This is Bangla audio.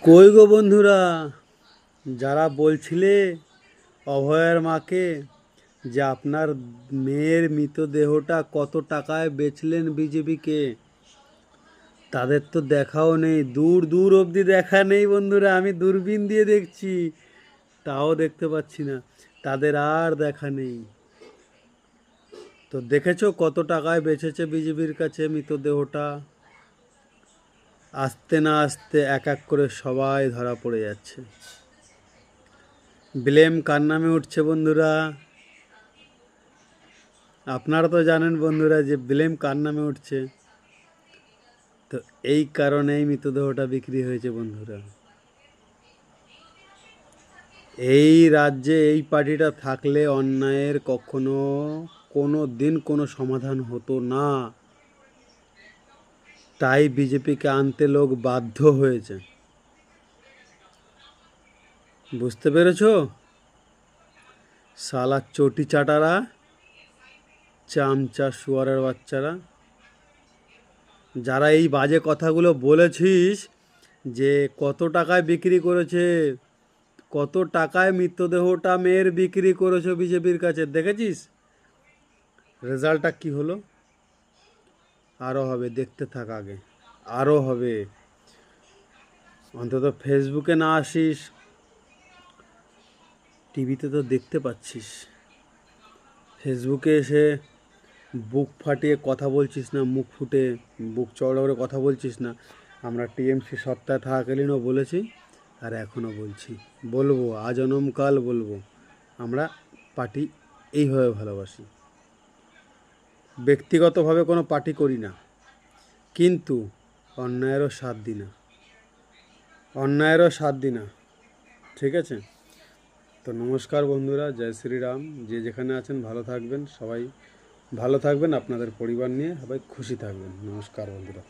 কই গো বন্ধুরা, যারা বলছিলে অভয়ার মাকে যে আপনার মেয়ের মৃতদেহটা কত টাকায় বেচলেন বিজেপিকে, তাদের তো দেখাও নেই। দূর দূর অবধি দেখা নেই বন্ধুরা। আমি দূরবীন দিয়ে দেখছি, তাও দেখতে পাচ্ছি না। তাদের আর দেখা নেই। তো দেখেছো কত টাকায় বেচেছে বিজেপির কাছে মৃতদেহটা? আসতে না আসতে এক এক করে সবাই ধরা পড়ে যাচ্ছে। ব্লেম কার নামে উঠছে বন্ধুরা? আপনারা তো জানেন বন্ধুরা যে ব্লেম কার নামে উঠছে। তো এই কারণেই মৃতদেহটা বিক্রি হয়েছে বন্ধুরা। এই রাজ্যে এই পার্টিটা থাকলে অন্যায়ের কখনো কোনো দিন কোনো সমাধান হতো না। তাই বিজেপিকে আনতে লোক বাধ্য হয়েছে। বুঝতে পেরেছো? শালা চটি চাটারা, চামচা শুয়ারের বাচ্চারা, যারা এই বাজে কথাগুলো বলেছিস যে কত টাকায় বিক্রি করেছে, কত টাকায় মৃতদেহটা মেয়ের বিক্রি করেছো বিজেপির কাছে, দেখেছিস রেজাল্টটা কি হলো? আরও হবে, দেখতে থাক আগে, আরও হবে। অন্তত ফেসবুকে না আসিস, টিভিতে তো দেখতে পাচ্ছিস। ফেসবুকে এসে বুক ফাটিয়ে কথা বলছিস না, মুখ ফুটে বুক চওড়া করে কথা বলছিস না। আমরা টিএমসি সত্তায় থাকাকালীনও বলেছি, আর এখনও বলছি, বলবো, আজনমকাল বলবো, আমরা পার্টি এইভাবে ভালোবাসি। ব্যক্তিগতভাবে কোনো পার্টি করি না, কিন্তু অন্যায়েরও সাথ দিই না, অন্যায়েরও সাথ দিই না। ঠিক আছে? তো নমস্কার বন্ধুরা, জয় শ্রীরাম। যে যেখানে আছেন ভালো থাকবেন, সবাই ভালো থাকবেন, আপনাদের পরিবার নিয়ে সবাই খুশি থাকবেন। নমস্কার বন্ধুরা।